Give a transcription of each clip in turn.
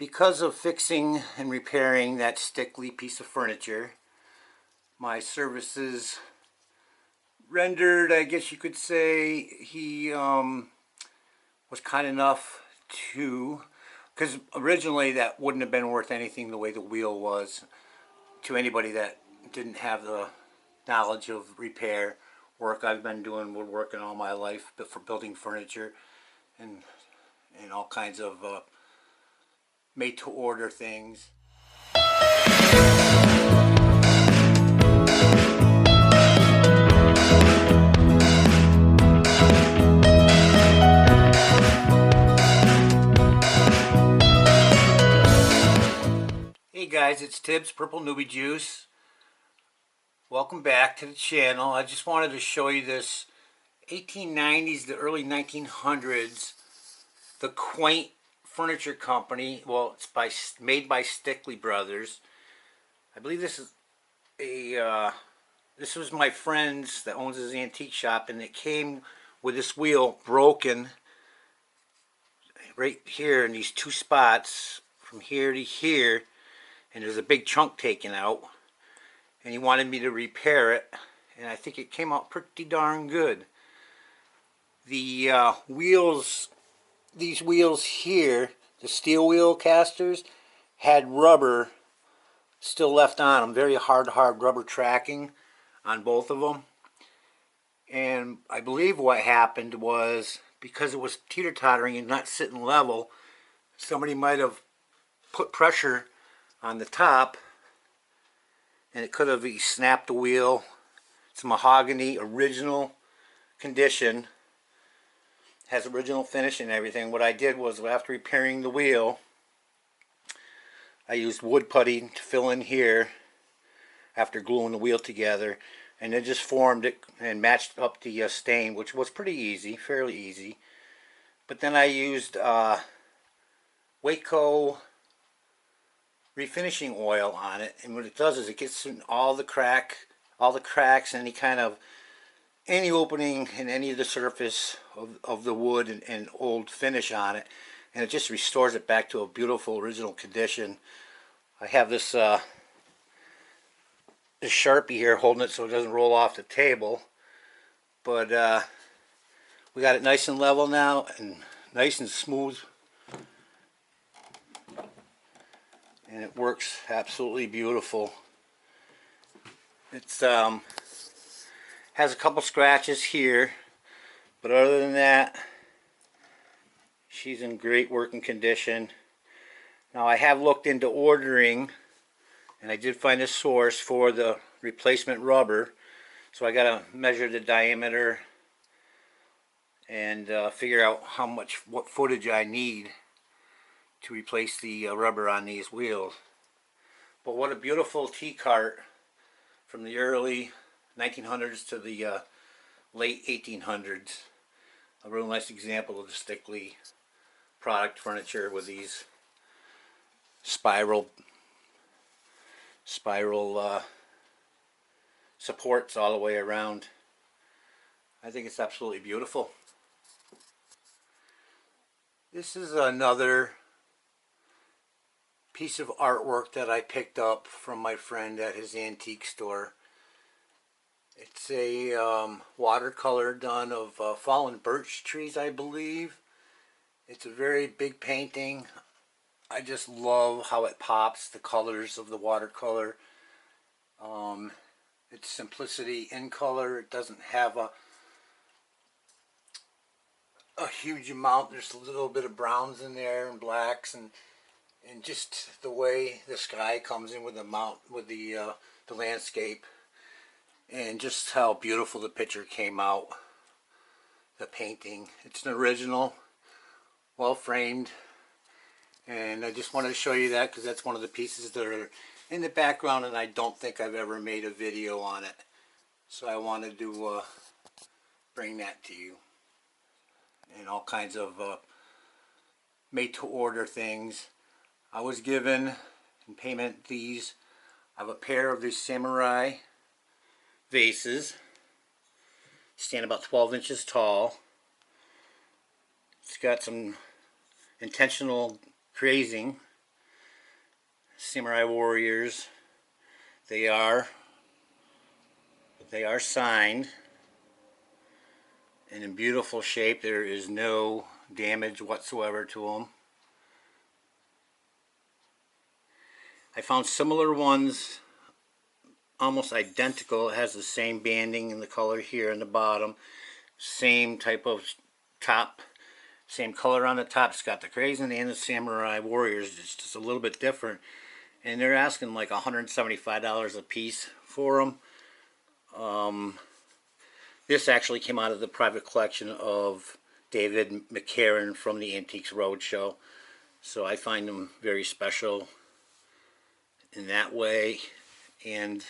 Because of fixing and repairing that stickly piece of furniture, my services rendered, I guess you could say, he was kind enough to, because originally that wouldn't have been worth anything the way the wheel was to anybody that didn't have the knowledge of repair work. I've been doing woodworking all my life, but for building furniture and all kinds of made-to-order things. Hey guys, it's Tibbs Purple Newbie Juice. Welcome back to the channel. I just wanted to show you this 1890s to early 1900s, the quaint furniture company. Well, it's made by Stickley Brothers. I believe this is this was my friend's that owns his antique shop, and it came with this wheel broken right here in these two spots from here to here, and there's a big chunk taken out, and he wanted me to repair it, and I think it came out pretty darn good. The wheels, these wheels here, the steel wheel casters, had rubber still left on them, very hard rubber tracking on both of them. And I believe what happened was, because it was teeter-tottering and not sitting level, somebody might have put pressure on the top, and it could have snapped the wheel. It's mahogany, original condition, has original finish and everything. What I did was, after repairing the wheel, I used wood putty to fill in here after gluing the wheel together, and then just formed it and matched up the stain, which was pretty easy, fairly easy. But then I used Waco refinishing oil on it, and what it does is it gets in all the cracks, any opening in any of the surface of the wood and old finish on it, and it just restores it back to a beautiful original condition. I have this this Sharpie here holding it so it doesn't roll off the table, but we got it nice and level now and nice and smooth, and it works absolutely beautiful. It's has a couple scratches here, but other than that, she's in great working condition. Now, I have looked into ordering, and I did find a source for the replacement rubber, so I gotta measure the diameter and figure out what footage I need to replace the rubber on these wheels. But what a beautiful tea cart from the early 1900s to the late 1800s. A real nice example of the Stickley product furniture with these spiral supports all the way around. I think it's absolutely beautiful. This is another piece of artwork that I picked up from my friend at his antique store. It's a watercolor done of fallen birch trees, I believe. It's a very big painting. I just love how it pops, the colors of the watercolor. It's simplicity in color. It doesn't have a huge amount. There's a little bit of browns in there and blacks, and just the way the sky comes in with the landscape, and just how beautiful the picture came out, the painting. It's an original, well framed, and I just wanted to show you that because that's one of the pieces that are in the background, and I don't think I've ever made a video on it, so I wanted to bring that to you. And all kinds of made-to-order things. I was given in payment these. I have a pair of these samurai vases, stand about 12 inches tall. It's got some intentional crazing Samurai Warriors. They are signed and in beautiful shape. There is no damage whatsoever to them. I found similar ones, almost identical. It has the same banding in the color here in the bottom, same type of top, same color on the top. It's got the Crazen and the Samurai Warriors. It's just a little bit different, and they're asking like $175 a piece for them. This actually came out of the private collection of David McCarran from the Antiques Roadshow, so I find them very special in that way, and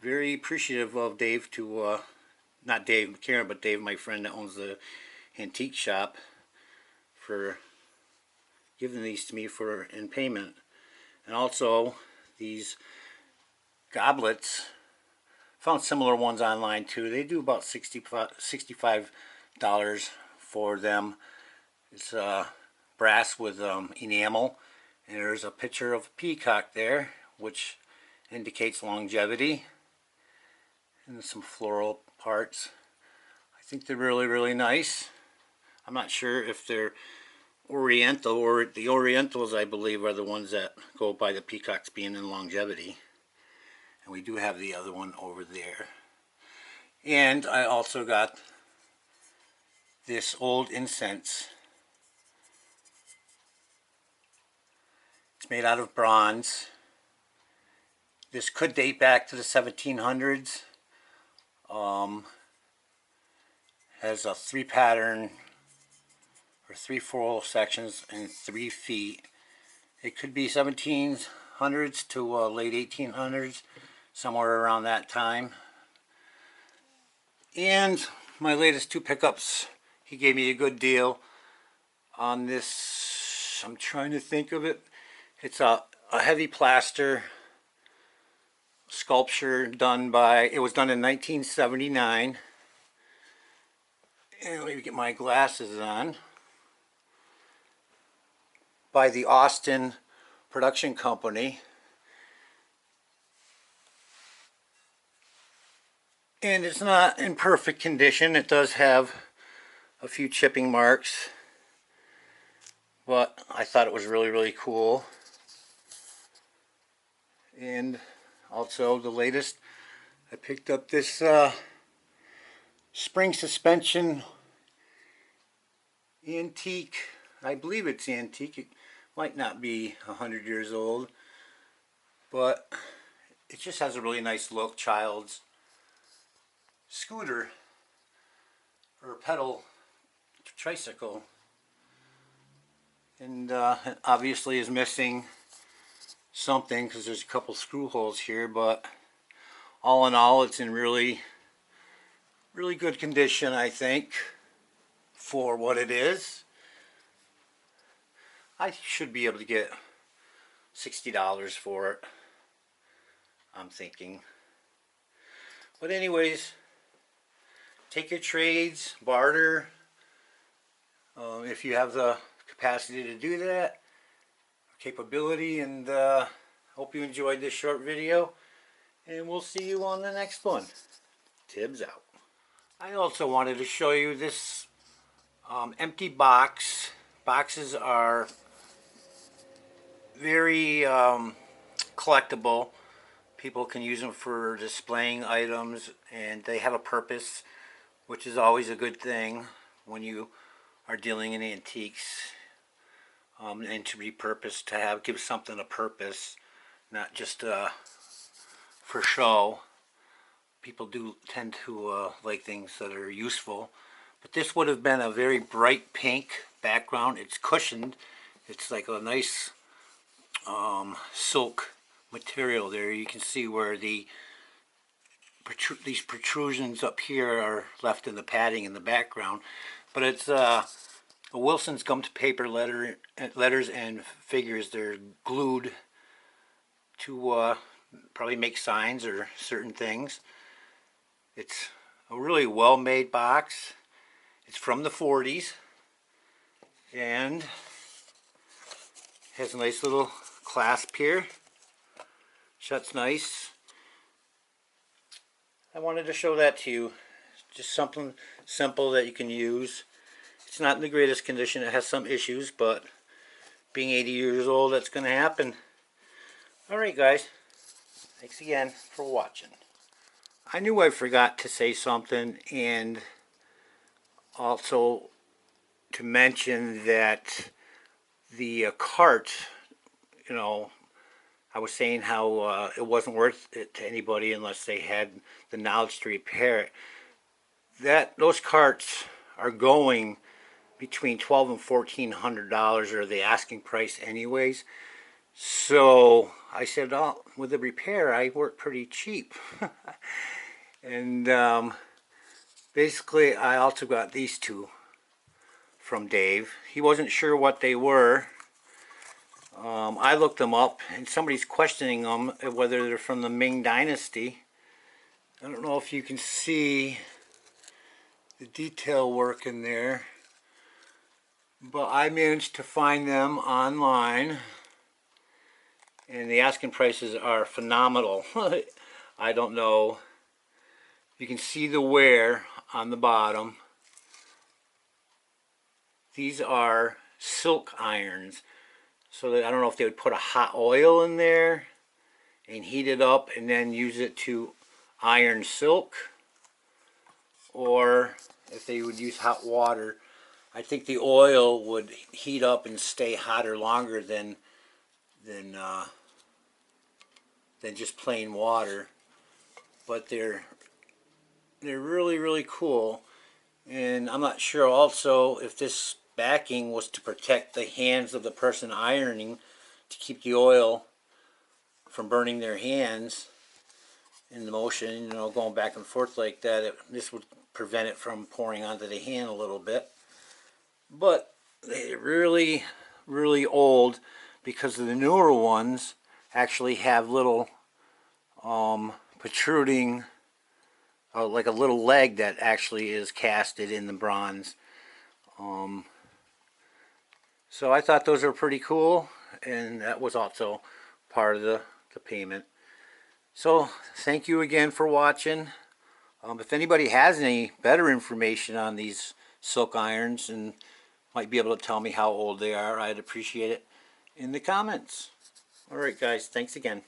very appreciative of Dave to, not Dave McCarran, but Dave, my friend that owns the antique shop, for giving these to me in payment. And also these goblets, found similar ones online too. They do about $65 for them. It's brass with enamel. And there's a picture of a peacock there, which indicates longevity, and some floral parts. I think they're really nice. I'm not sure if they're Oriental, or the Orientals, I believe, are the ones that go by the peacocks being in longevity. And we do have the other one over there. And I also got this old incense. It's made out of bronze. This could date back to the 1700s. Has a 3 pattern, or 3 full sections and 3 feet. It could be 1700s to late 1800s, somewhere around that time. And my latest 2 pickups, he gave me a good deal on this. I'm trying to think of it. It's a heavy plaster sculpture done by, it was done in 1979. And let me get my glasses on. By the Austin production company. And it's not in perfect condition. It does have a few chipping marks, but I thought it was really cool. And also the latest, I picked up this spring suspension antique. I believe it's antique. It might not be 100 years old, but it just has a really nice look. Child's scooter or pedal tricycle, and obviously is missing something because there's a couple screw holes here, but all in all, it's in really good condition, I think, for what it is. I should be able to get $60 for it, I'm thinking. But anyways, take your trades, barter, if you have the capacity to do that, capability, and hope you enjoyed this short video, and we'll see you on the next one. Tibbs out. I also wanted to show you this empty box. Boxes are very collectible. People can use them for displaying items, and they have a purpose, which is always a good thing when you are dealing in antiques, and to repurpose, to give something a purpose, not just for show. People do tend to like things that are useful, but this would have been a very bright pink background. It's cushioned. It's like a nice silk material there. You can see where these protrusions up here are left in the padding in the background, but it's a Wilson's gummed paper letters and figures. They're glued to probably make signs or certain things. It's a really well-made box. It's from the 40s and has a nice little clasp here. Shuts nice. I wanted to show that to you. Just something simple that you can use. It's not in the greatest condition. It has some issues, but being 80 years old, that's going to happen. Alright guys, thanks again for watching. I knew I forgot to say something, and also to mention that the cart, you know, I was saying how it wasn't worth it to anybody unless they had the knowledge to repair it. Those carts are going between $1,200 and $1,400, or the asking price anyways. So I said, oh, with the repair I work pretty cheap. And basically I also got these two from Dave. He wasn't sure what they were. I looked them up, and somebody's questioning them, whether they're from the Ming Dynasty. I don't know if you can see the detail work in there, but I managed to find them online, and the asking prices are phenomenal. I don't know. You can see the wear on the bottom. These are silk irons. So that, I don't know if they would put a hot oil in there and heat it up and then use it to iron silk, or if they would use hot water. I think the oil would heat up and stay hotter longer than just plain water. But they're really cool, and I'm not sure also if this backing was to protect the hands of the person ironing, to keep the oil from burning their hands in the motion, you know, going back and forth like that. This would prevent it from pouring onto the hand a little bit. But they're really old, because the newer ones actually have little protruding, like a little leg that actually is casted in the bronze. So I thought those were pretty cool, and that was also part of the payment. So thank you again for watching. If anybody has any better information on these silk irons and might be able to tell me how old they are, I'd appreciate it in the comments. Alright guys, thanks again.